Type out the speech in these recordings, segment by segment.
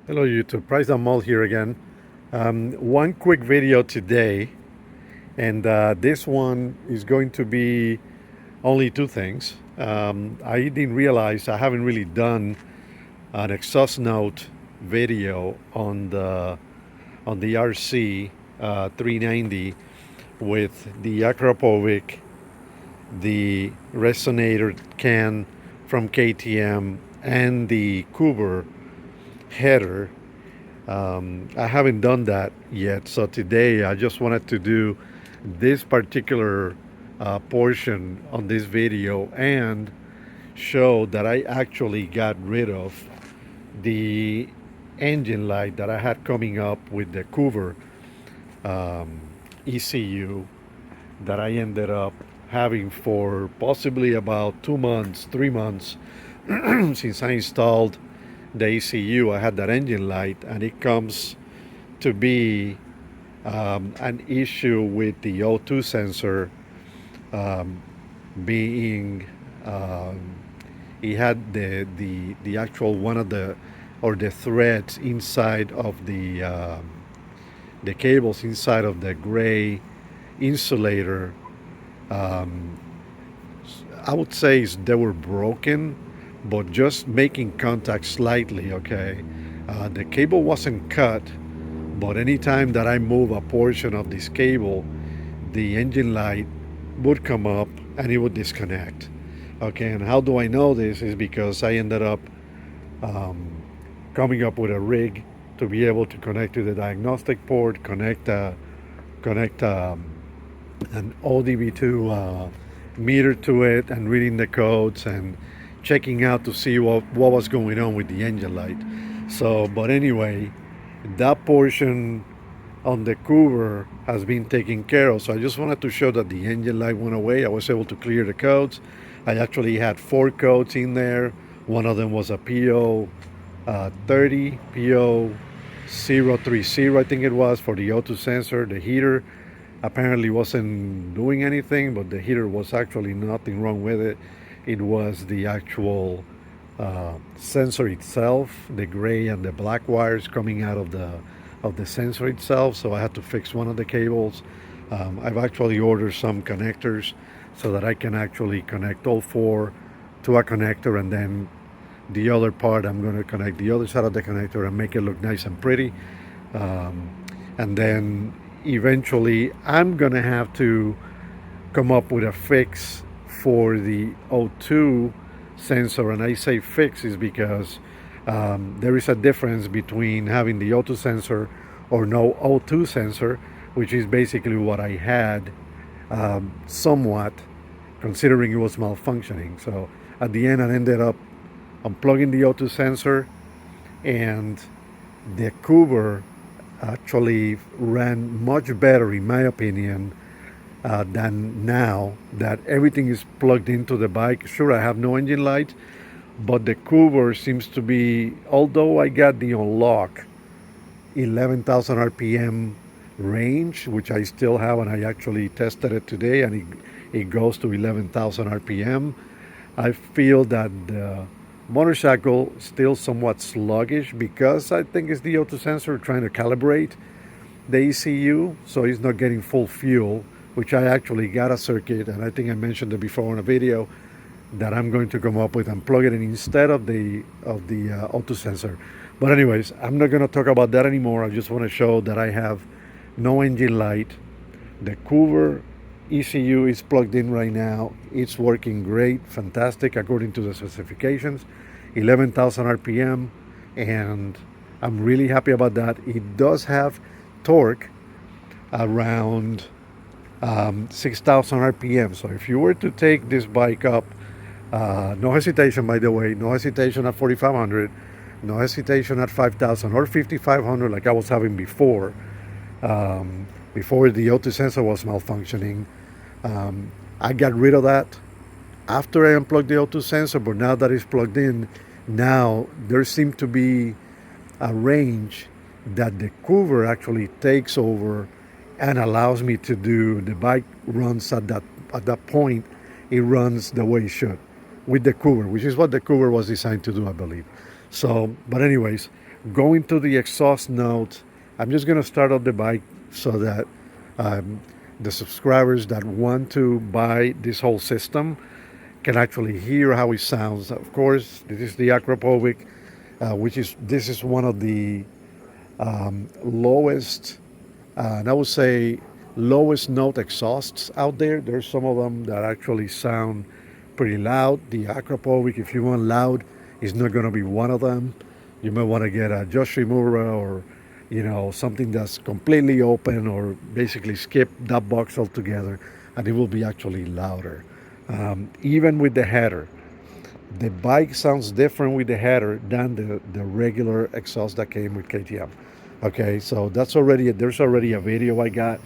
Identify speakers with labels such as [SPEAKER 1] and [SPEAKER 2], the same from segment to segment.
[SPEAKER 1] Hello YouTube, Price on Mall here again. One quick video today, and this one is going to be only two things. I didn't realize I haven't really done an exhaust note video on the RC 390 with the Acropovic, the resonator can from KTM, and the Coober header. I haven't done that yet, so today I just wanted to do this particular portion on this video and show that I actually got rid of the engine light that I had coming up with the Coober ECU that I ended up having for possibly about 2 months, 3 months since I installed the ECU. I had that engine light, and it comes to be an issue with the O2 sensor being it had the actual one of the or the threads inside of the cables inside of the gray insulator. um, I would say they were broken, but just making contact slightly. Okay, the cable wasn't cut, but anytime that I move a portion of this cable, the engine light would come up and it would disconnect. Okay, and how do I know this? Is because I ended up um, coming up with a rig to be able to connect to the diagnostic port, connect an ODB2 meter to it, and reading the codes and checking out to see what was going on with the engine light. So, but anyway, that portion on the Coober has been taken care of. So I just wanted to show that the engine light went away. I was able to clear the codes. I actually had 4 codes in there. One of them was a PO 30, PO 030, I think it was, for the O2 sensor. The heater apparently wasn't doing anything, but the heater was actually nothing wrong with it. It was the actual sensor itself, the gray and the black wires coming out of the sensor itself. So I had to fix one of the cables. I've actually ordered some connectors so that I can actually connect all 4 to a connector, and then the other part I'm going to connect the other side of the connector and make it look nice and pretty. And then eventually I'm going to have to come up with a fix for the O2 sensor. And I say fix is because there is a difference between having the O2 sensor or no O2 sensor, which is basically what I had, somewhat, considering it was malfunctioning. So at the end I ended up unplugging the O2 sensor, and the Coober actually ran much better, in my opinion, than now that everything is plugged into the bike. Sure, I have no engine light, but the Coober seems to be, although I got the unlock 11,000 RPM range, which I still have, and I actually tested it today, and it goes to 11,000 RPM. I feel that the motorcycle still somewhat sluggish because I think it's the O2 sensor trying to calibrate the ECU, so it's not getting full fuel, which I actually got a circuit, and I think I mentioned it before in a video, that I'm going to come up with and plug it in instead of the O2 sensor. But anyways, I'm not going to talk about that anymore. I just want to show that I have no engine light. The Coober ECU is plugged in right now. It's working great, fantastic, according to the specifications, 11,000 RPM, and I'm really happy about that. It does have torque around 6,000 RPM. So if you were to take this bike up, no hesitation, by the way, no hesitation at 4,500, no hesitation at 5,000 or 5,500 like I was having before. Before the O2 sensor was malfunctioning. I got rid of that after I unplugged the O2 sensor, but now that it's plugged in, now there seems to be a range that the Coober actually takes over and allows me to do. The bike runs at that point, it runs the way it should with the Coober, which is what the Coober was designed to do, I believe. So, but anyways, going to the exhaust note, I'm just going to start up the bike so that um, the subscribers that want to buy this whole system can actually hear how it sounds. Of course, this is the Acropovic, this is one of the lowest, and I would say lowest note exhausts out there. There's some of them that actually sound pretty loud. The Acropovic, if you want loud, is not going to be one of them. You might want to get a Yoshimura or something that's completely open, or basically skip that box altogether, and it will be actually louder. Even with the header, the bike sounds different with the header than the regular exhaust that came with KTM. Okay, so there's already a video I got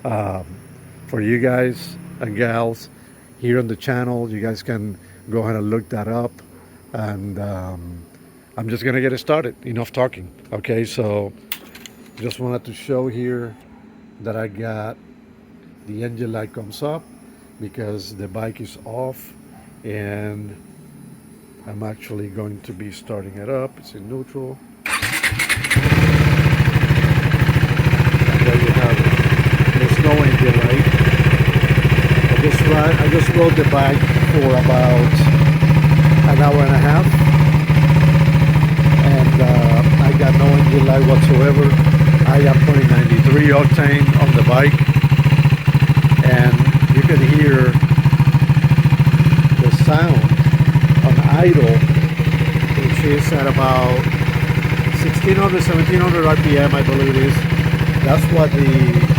[SPEAKER 1] um, for you guys and gals here on the channel. You guys can go ahead and look that up, and I'm just gonna get it started. Enough talking. Okay, so just wanted to show here that I got the engine light comes up because the bike is off, and I'm actually going to be starting it up. It's in neutral. And there you have it. There's no engine light. I just rode the bike for about an hour and a half, and I got no engine light whatsoever. I am putting 93 octane on the bike, and you can hear the sound on idle, which is at about 1600, 1700 RPM, I believe it is. That's what the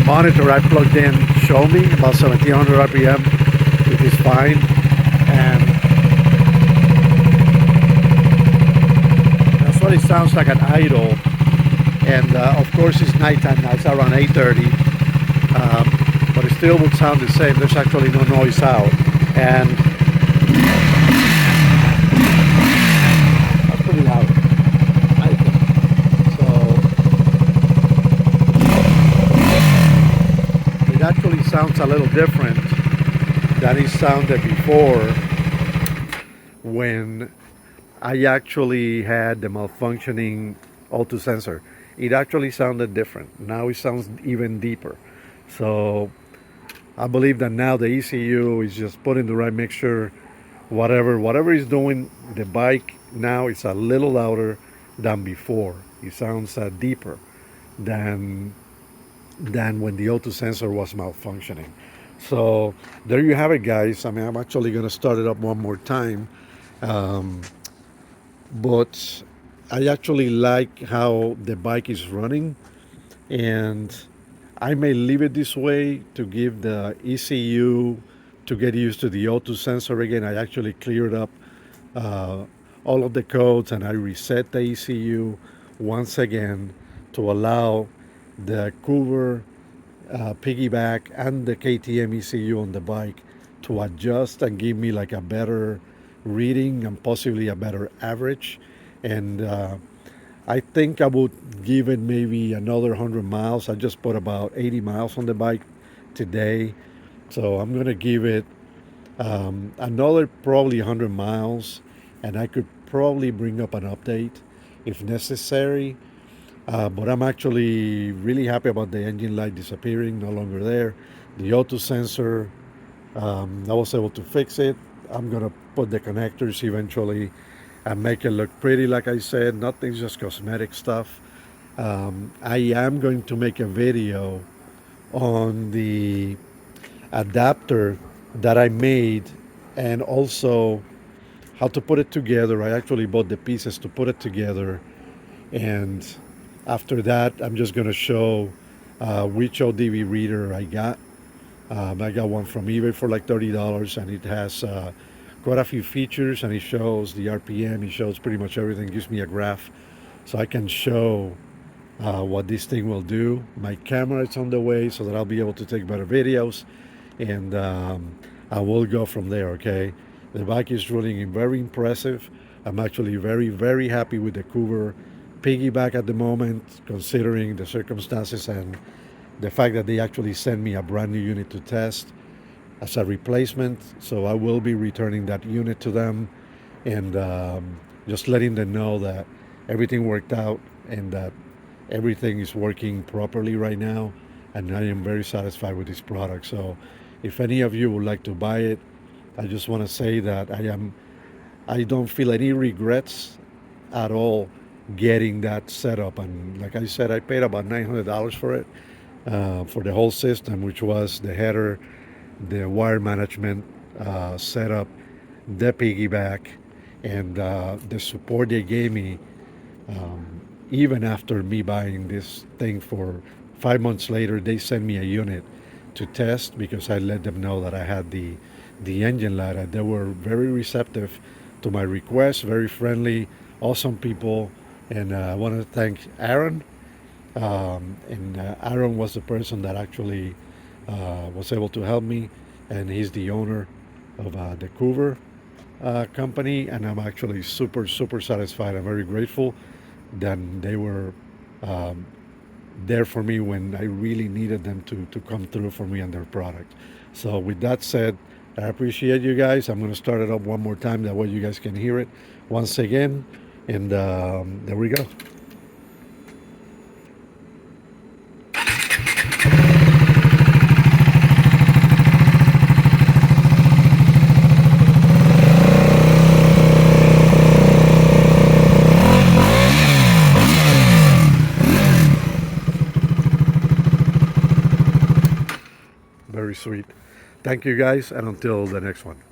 [SPEAKER 1] monitor I plugged in showed me, about 1700 RPM, which is fine. And that's what it sounds like at idle. And of course it's nighttime now, it's around 8:30, but it still would sound the same. There's actually no noise out, and that's pretty loud, I think. So it actually sounds a little different than it sounded before when I actually had the malfunctioning O2 sensor. It actually sounded different. Now it sounds even deeper. So I believe that now the ECU is just putting the right mixture. Whatever is doing, the bike now is a little louder than before. It sounds deeper than when the O2 sensor was malfunctioning. So there you have it, guys. I mean, I'm actually going to start it up one more time. But I actually like how the bike is running, and I may leave it this way to give the ECU to get used to the O2 sensor again. I actually cleared up all of the codes, and I reset the ECU once again to allow the Coober Piggyback and the KTM ECU on the bike to adjust and give me like a better reading and possibly a better average. And I think I would give it maybe another 100 miles. I just put about 80 miles on the bike today, so I'm gonna give it another probably 100 miles, and I could probably bring up an update if necessary. But I'm actually really happy about the engine light disappearing, no longer there. The O2 sensor, I was able to fix it. I'm gonna put the connectors eventually and make it look pretty. Like I said, nothing's just cosmetic stuff. I am going to make a video on the adapter that I made, and also how to put it together. I actually bought the pieces to put it together, and after that I'm just going to show which ODV reader I got. I got one from eBay for like $30, and it has quite a few features, and it shows the RPM, it shows pretty much everything, gives me a graph so I can show what this thing will do. My camera is on the way so that I'll be able to take better videos, and I will go from there. Okay, the bike is running very impressive. I'm actually very happy with the Coober Piggyback at the moment, considering the circumstances and the fact that they actually sent me a brand new unit to test as a replacement. So I will be returning that unit to them, and just letting them know that everything worked out and that everything is working properly right now. And I am very satisfied with this product. So if any of you would like to buy it, I just want to say that I don't feel any regrets at all getting that setup. And like I said, I paid about $900 for it, for the whole system, which was the header, the wire management setup, the piggyback, and the support they gave me. Even after me buying this thing for 5 months later, they sent me a unit to test because I let them know that I had the engine light. And they were very receptive to my request, very friendly, awesome people. And I want to thank Aaron. And Aaron was the person that actually was able to help me, and he's the owner of the Coober company. And I'm actually super satisfied. I'm very grateful that they were um, there for me when I really needed them to come through for me and their product. So with that said, I appreciate you guys. I'm going to start it up one more time. That way you guys can hear it once again. And there we go. Very sweet. Thank you guys, and until the next one.